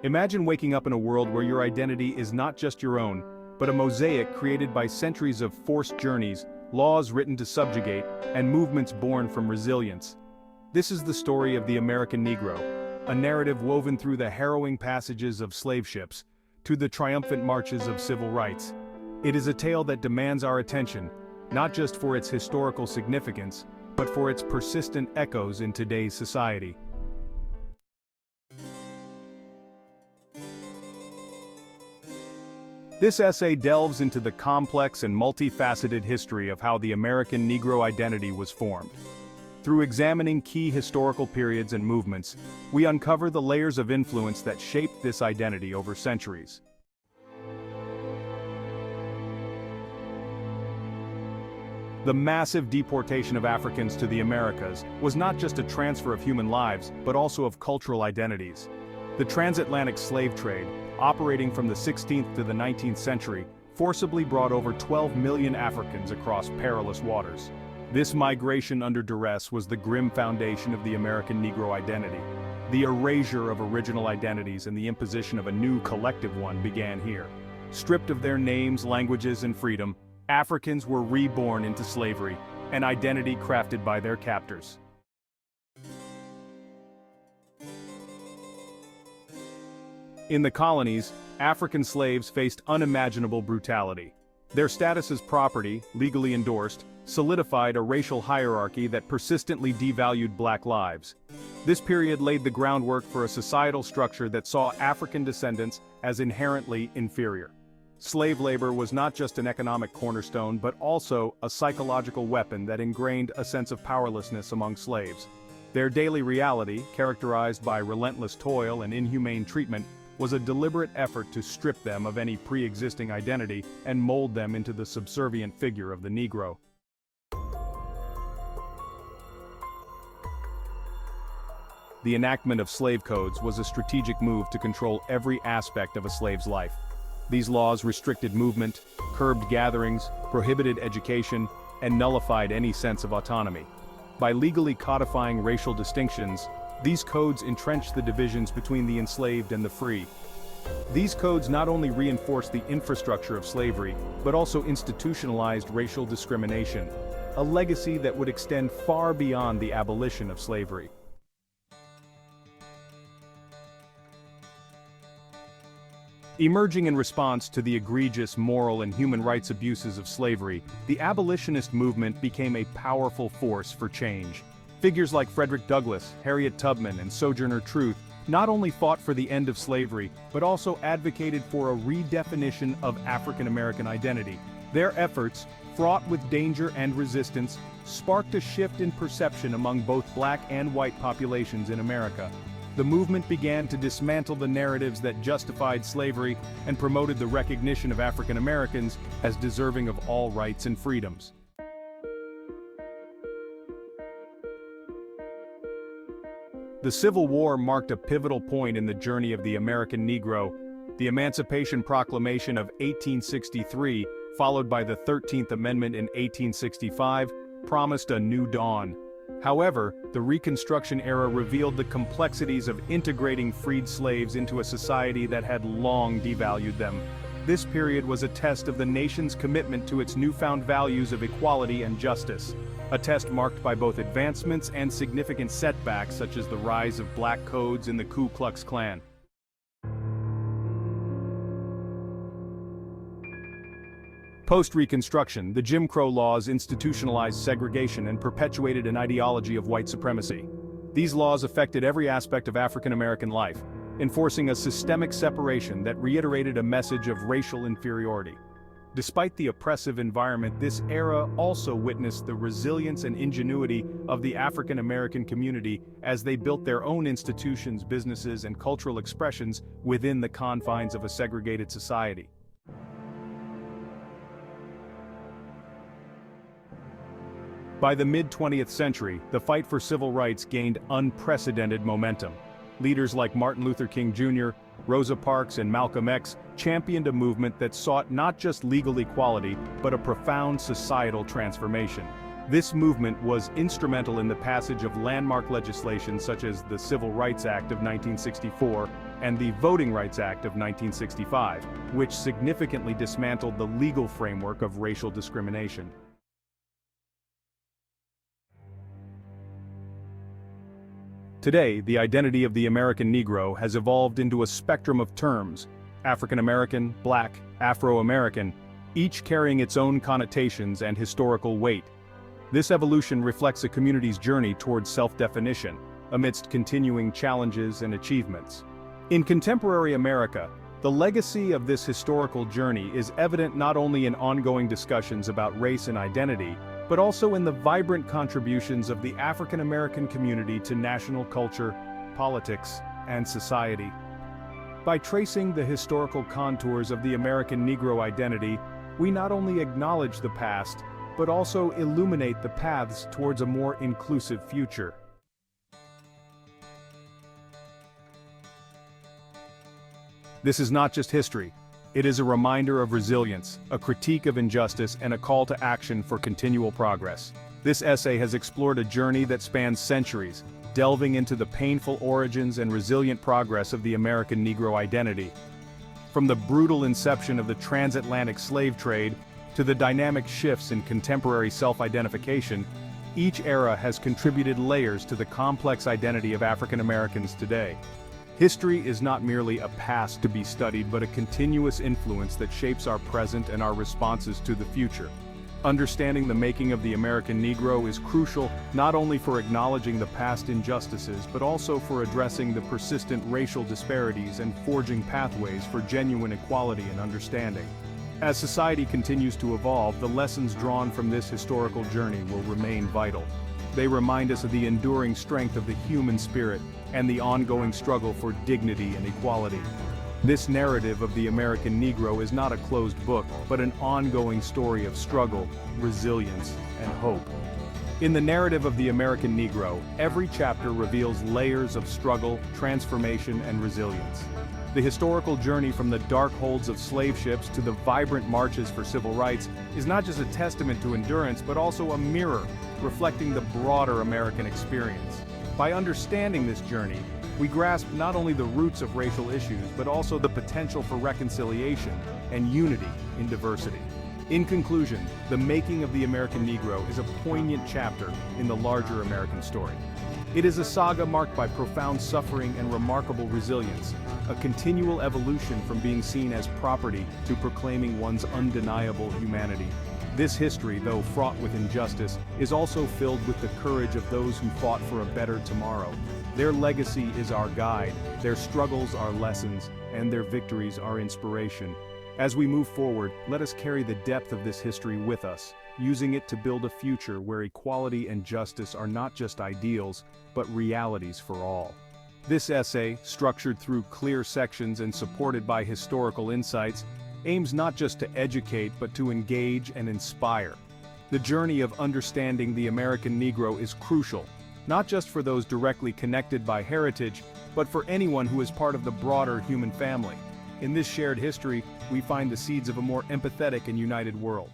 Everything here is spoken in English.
Imagine waking up in a world where your identity is not just your own, but a mosaic created by centuries of forced journeys, laws written to subjugate, and movements born from resilience. This is the story of the American Negro, a narrative woven through the harrowing passages of slave ships, to the triumphant marches of civil rights. It is a tale that demands our attention, not just for its historical significance, but for its persistent echoes in today's society. This essay delves into the complex and multifaceted history of how the American Negro identity was formed. Through examining key historical periods and movements, we uncover the layers of influence that shaped this identity over centuries. The massive deportation of Africans to the Americas was not just a transfer of human lives, but also of cultural identities. The transatlantic slave trade, operating from the 16th to the 19th century, forcibly brought over 12 million Africans across perilous waters. This migration under duress was the grim foundation of the American Negro identity. The erasure of original identities and the imposition of a new collective one began here. Stripped of their names, languages, and freedom, Africans were reborn into slavery, an identity crafted by their captors. In the colonies, African slaves faced unimaginable brutality. Their status as property, legally endorsed, solidified a racial hierarchy that persistently devalued black lives. This period laid the groundwork for a societal structure that saw African descendants as inherently inferior. Slave labor was not just an economic cornerstone, but also a psychological weapon that ingrained a sense of powerlessness among slaves. Their daily reality, characterized by relentless toil and inhumane treatment, was a deliberate effort to strip them of any pre-existing identity and mold them into the subservient figure of the Negro. The enactment of slave codes was a strategic move to control every aspect of a slave's life. These laws restricted movement, curbed gatherings, prohibited education, and nullified any sense of autonomy. By legally codifying racial distinctions, these codes entrenched the divisions between the enslaved and the free. These codes not only reinforced the infrastructure of slavery, but also institutionalized racial discrimination, a legacy that would extend far beyond the abolition of slavery. Emerging in response to the egregious moral and human rights abuses of slavery, the abolitionist movement became a powerful force for change. Figures like Frederick Douglass, Harriet Tubman, and Sojourner Truth not only fought for the end of slavery, but also advocated for a redefinition of African American identity. Their efforts, fraught with danger and resistance, sparked a shift in perception among both black and white populations in America. The movement began to dismantle the narratives that justified slavery and promoted the recognition of African Americans as deserving of all rights and freedoms. The Civil War marked a pivotal point in the journey of the American Negro. The Emancipation Proclamation of 1863, followed by the 13th Amendment in 1865, promised a new dawn. However, the Reconstruction era revealed the complexities of integrating freed slaves into a society that had long devalued them. This period was a test of the nation's commitment to its newfound values of equality and justice, a test marked by both advancements and significant setbacks such as the rise of black codes in the Ku Klux Klan. Post-Reconstruction, the Jim Crow laws institutionalized segregation and perpetuated an ideology of white supremacy. These laws affected every aspect of African American life, enforcing a systemic separation that reiterated a message of racial inferiority. Despite the oppressive environment, this era also witnessed the resilience and ingenuity of the African American community as they built their own institutions, businesses, and cultural expressions within the confines of a segregated society. By the mid-20th century, the fight for civil rights gained unprecedented momentum. Leaders like Martin Luther King Jr., Rosa Parks, and Malcolm X championed a movement that sought not just legal equality, but a profound societal transformation. This movement was instrumental in the passage of landmark legislation such as the Civil Rights Act of 1964, and the Voting Rights Act of 1965, which significantly dismantled the legal framework of racial discrimination. Today, the identity of the American Negro has evolved into a spectrum of terms: African American, Black, Afro-American, each carrying its own connotations and historical weight. This evolution reflects a community's journey towards self-definition, amidst continuing challenges and achievements. In contemporary America, the legacy of this historical journey is evident not only in ongoing discussions about race and identity, but also in the vibrant contributions of the African American community to national culture, politics, and society. By tracing the historical contours of the American Negro identity, we not only acknowledge the past, but also illuminate the paths towards a more inclusive future. This is not just history. It is a reminder of resilience, a critique of injustice, and a call to action for continual progress. This essay has explored a journey that spans centuries, delving into the painful origins and resilient progress of the American Negro identity. From the brutal inception of the transatlantic slave trade to the dynamic shifts in contemporary self-identification, each era has contributed layers to the complex identity of African Americans today. History is not merely a past to be studied, but a continuous influence that shapes our present and our responses to the future. Understanding the making of the American Negro is crucial not only for acknowledging the past injustices, but also for addressing the persistent racial disparities and forging pathways for genuine equality and understanding. As society continues to evolve, the lessons drawn from this historical journey will remain vital. They remind us of the enduring strength of the human spirit and the ongoing struggle for dignity and equality. This narrative of the American Negro is not a closed book, but an ongoing story of struggle, resilience, and hope. In the narrative of the American Negro, every chapter reveals layers of struggle, transformation, and resilience. The historical journey from the dark holds of slave ships to the vibrant marches for civil rights is not just a testament to endurance, but also a mirror reflecting the broader American experience. By understanding this journey, we grasp not only the roots of racial issues, but also the potential for reconciliation and unity in diversity. In conclusion, the making of the American Negro is a poignant chapter in the larger American story. It is a saga marked by profound suffering and remarkable resilience, a continual evolution from being seen as property to proclaiming one's undeniable humanity. This history, though fraught with injustice, is also filled with the courage of those who fought for a better tomorrow. Their legacy is our guide, their struggles are lessons, and their victories are inspiration. As we move forward, let us carry the depth of this history with us, using it to build a future where equality and justice are not just ideals, but realities for all. This essay, structured through clear sections and supported by historical insights, aims not just to educate but to engage and inspire. The journey of understanding the American Negro is crucial, not just for those directly connected by heritage, but for anyone who is part of the broader human family. In this shared history, we find the seeds of a more empathetic and united world.